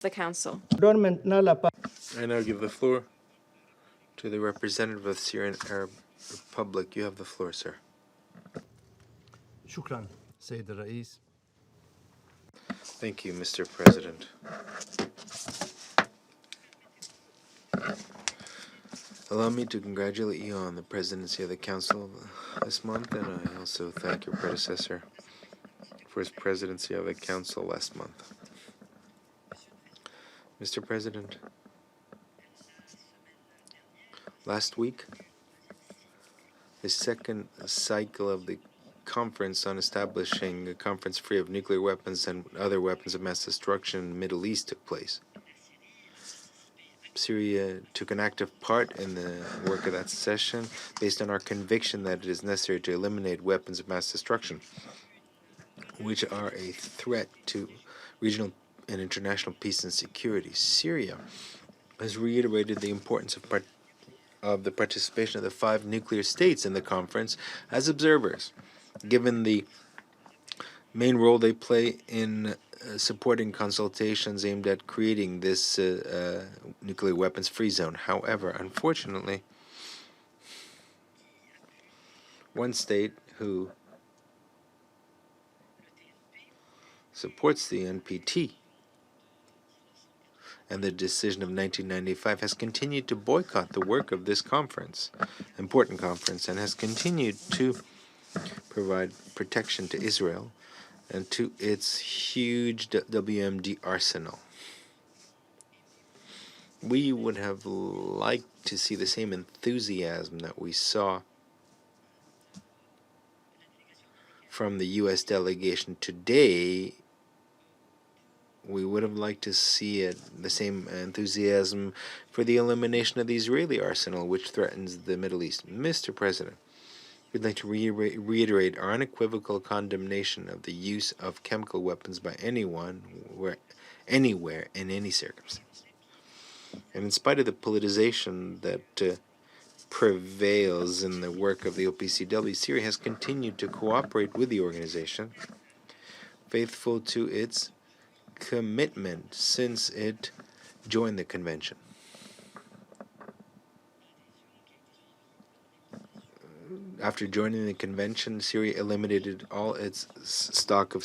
the Council. I now give the floor to the representative of the Syrian Arab Republic. You have the floor, sir. شكرا سيد الرئيس. Thank you, Mr. President. Allow me to congratulate you on the presidency of the Council this month, and I also thank your predecessor for his presidency of the Council last month. Mr. President, last week, the second cycle of the conference on establishing a conference free of nuclear weapons and other weapons of mass destruction in the Middle East took place. Syria took an active part in the work of that session based on our conviction that it is necessary to eliminate weapons of mass destruction, which are a threat to regional and international peace and security. Syria has reiterated the importance of the participation of the 5 nuclear states in the conference as observers, given the main role they play in supporting consultations aimed at creating this nuclear weapons-free zone. However, unfortunately, one state who supports the NPT and the decision of 1995 has continued to boycott the work of this conference, important conference, and has continued to provide protection to Israel and to its huge WMD arsenal. We would have liked to see the same enthusiasm that we saw from the U.S. delegation today. We would have liked to see the same enthusiasm for the elimination of the Israeli arsenal, which threatens the Middle East. Mr. President, we'd like to reiterate our unequivocal condemnation of the use of chemical weapons by anyone, anywhere, in any circumstance. And in spite of the politicization that prevails in the work of the OPCW, Syria has continued to cooperate with the organization, faithful to its commitment since it joined the convention. After joining the convention, Syria eliminated all its stock of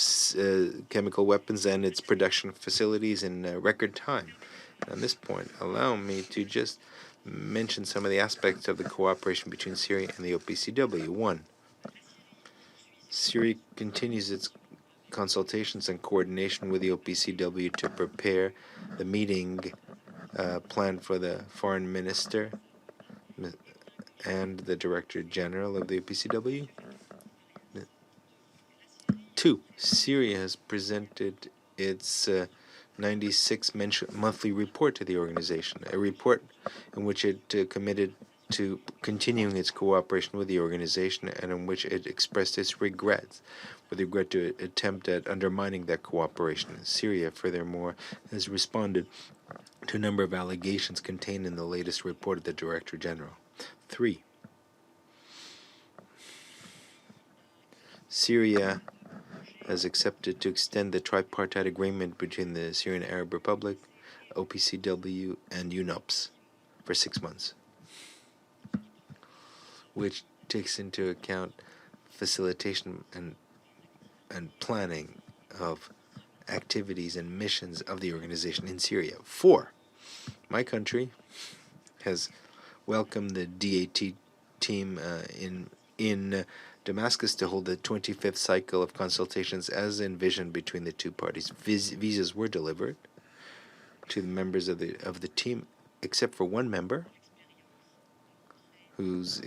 chemical weapons and its production facilities in record time. On this point, allow me to just mention some of the aspects of the cooperation between Syria and the OPCW. 1. Syria continues its consultations and coordination with the OPCW to prepare the meeting planned for the foreign minister and the Director General of the OPCW. 2. Syria has presented its 96 monthly report to the organization, a report in which it committed to continuing its cooperation with the organization and in which it expressed its regrets with regard to an attempt at undermining that cooperation. Syria, furthermore, has responded to a number of allegations contained in the latest report of the Director General. 3. Syria has accepted to extend the tripartite agreement between the Syrian Arab Republic, OPCW, and UNOPS for 6 months, which takes into account facilitation and planning of activities and missions of the organization in Syria. 4. My country has welcomed the DAT team in Damascus to hold the 25th cycle of consultations as envisioned between the two parties. Visas were delivered to the members of the team, except for one member whose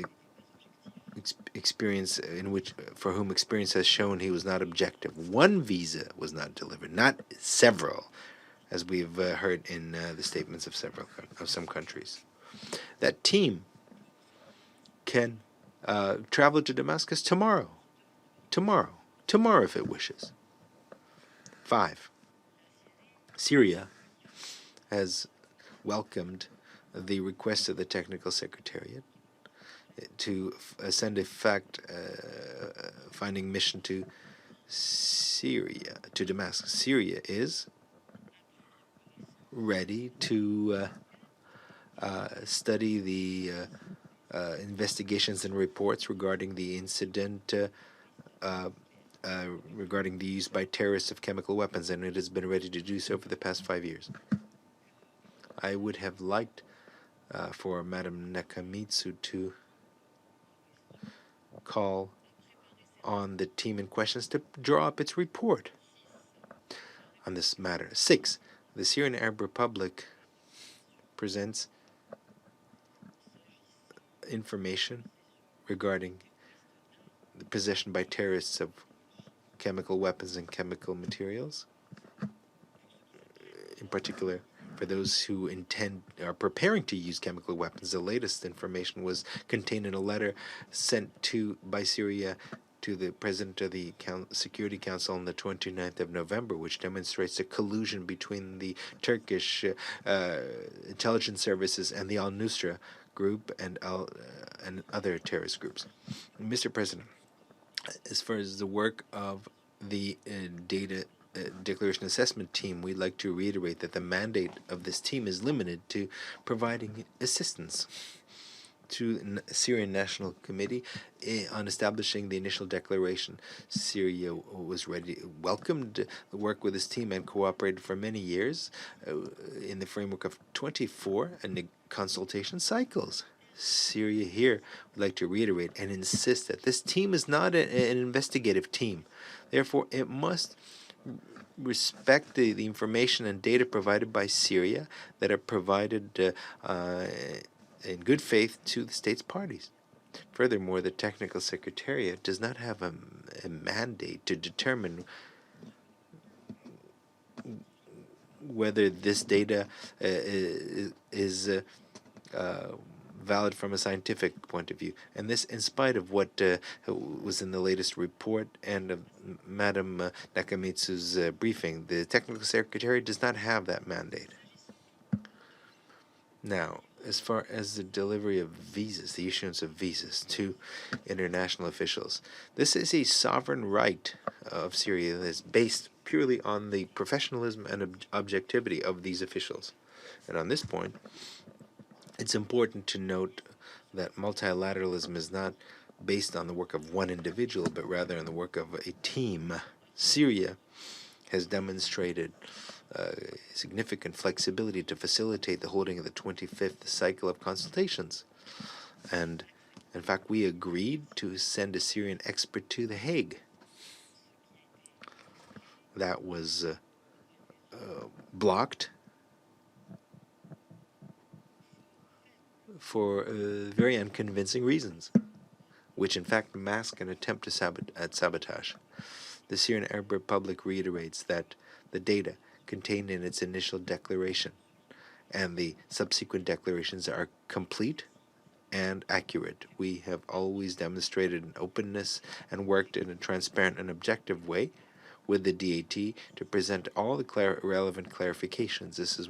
experience for whom experience has shown he was not objective. One visa was not delivered, not several, as we've heard in the statements of some countries. That team can travel to Damascus tomorrow if it wishes. 5. Syria has welcomed the request of the Technical Secretariat to send a fact-finding mission to Syria, to Damascus. Syria is ready to study the investigations and reports regarding the incident regarding the use by terrorists of chemical weapons, and it has been ready to do so for the past 5 years. I would have liked for Madam Nakamitsu to call on the team in questions to draw up its report on this matter. 6. The Syrian Arab Republic presents information regarding the possession by terrorists of chemical weapons and chemical materials, in particular for those who are preparing to use chemical weapons. The latest information was contained in a letter sent by Syria to the President of the Security Council on the 29th of November, which demonstrates a collusion between the Turkish intelligence services and the al-Nusra group and other terrorist groups. Mr. President, as far as the work of the data declaration assessment team, we'd like to reiterate that the mandate of this team is limited to providing assistance to the Syrian National Committee on establishing the initial declaration. Syria was welcomed the work with this team and cooperated for many years in the framework of 24 consultation cycles. Syria here would like to reiterate and insist that this team is not an investigative team. Therefore, it must respect the information and data provided by Syria that are provided in good faith to the state's parties. Furthermore, the Technical Secretariat does not have a mandate to determine whether this data is valid from a scientific point of view. And this in spite of what was in the latest report and of Madam Nakamitsu's briefing. The Technical Secretariat does not have that mandate. Now, as far as the delivery of visas, the issuance of visas to international officials, this is a sovereign right of Syria that is based purely on the professionalism and objectivity of these officials. And on this point, it's important to note that multilateralism is not based on the work of one individual, but rather on the work of a team. Syria has demonstrated significant flexibility to facilitate the holding of the 25th cycle of consultations. And in fact, we agreed to send a Syrian expert to The Hague. That was blocked for very unconvincing reasons, which in fact mask an attempt at sabotage. The Syrian Arab Republic reiterates that the data contained in its initial declaration and the subsequent declarations are complete and accurate. We have always demonstrated an openness and worked in a transparent and objective way with the DAT to present all the relevant clarifications. This is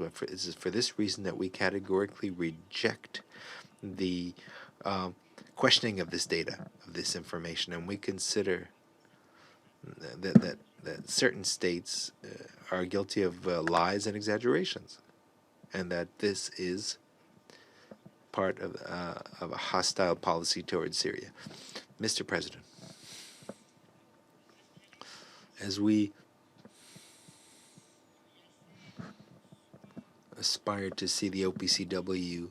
for this reason that we categorically reject the questioning of this data, of this information, and we consider that certain states are guilty of lies and exaggerations, and that this is part of a hostile policy towards Syria. Mr. President, as we aspire to see the OPCW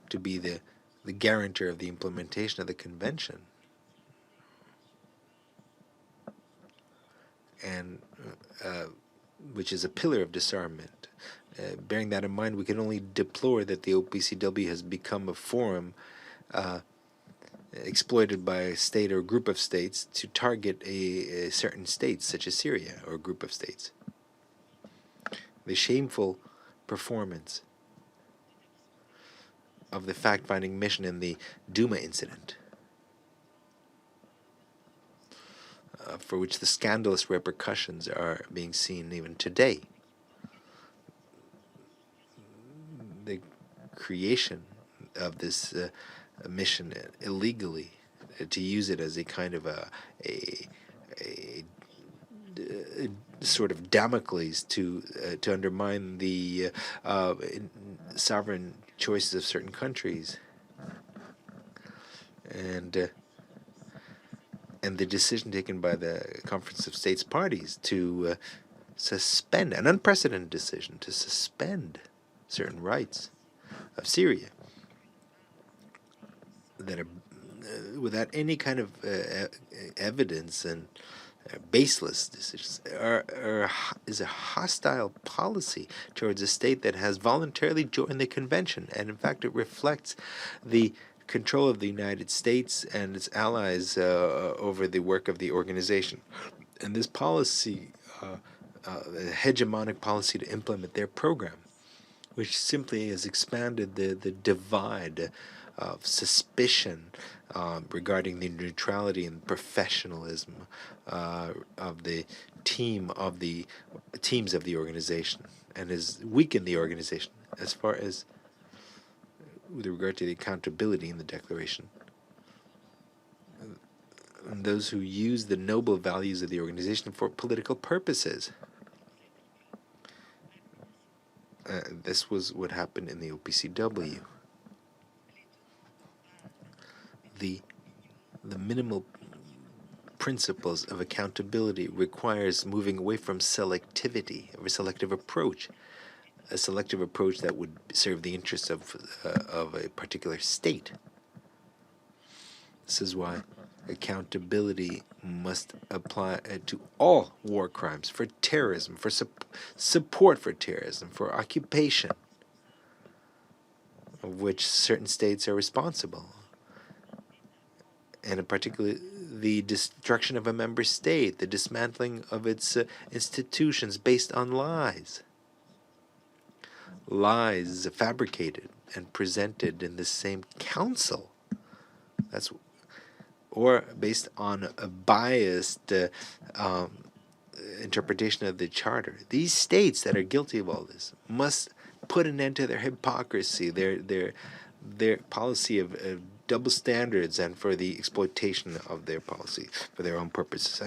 to be the guarantor of the implementation of the convention, and which is a pillar of disarmament. Bearing that in mind, we can only deplore that the OPCW has become a forum exploited by a state or a group of states to target a certain state, such as Syria, or a group of states. The shameful performance of the fact-finding mission in the Duma incident, for which the scandalous repercussions are being seen even today. The creation of this mission illegally, to use it as a kind of a sort of Damocles to undermine the sovereign choices of certain countries, and the decision taken by the Conference of States Parties to suspend, an unprecedented decision to suspend certain rights of Syria that are without any kind of evidence and baseless decisions is a hostile policy towards a state that has voluntarily joined the convention, and in fact it reflects the control of the United States and its allies over the work of the organization. And this policy, a hegemonic policy to implement their program, which simply has expanded the divide of suspicion regarding the neutrality and professionalism of the teams of the organization, and has weakened the organization as far as with regard to the accountability in the declaration. And those who use the noble values of the organization for political purposes. This was what happened in the OPCW. The minimal principles of accountability requires moving away from selectivity, or a selective approach, that would serve the interests of a particular state. This is why accountability must apply to all war crimes, for terrorism, for support for terrorism, for occupation, of which certain states are responsible, and in particular the destruction of a member state, the dismantling of its institutions based on lies fabricated and presented in the same council. Or based on a biased interpretation of the charter. These states that are guilty of all this must put an end to their hypocrisy, their policy of double standards, and for the exploitation of their policy for their own purposes.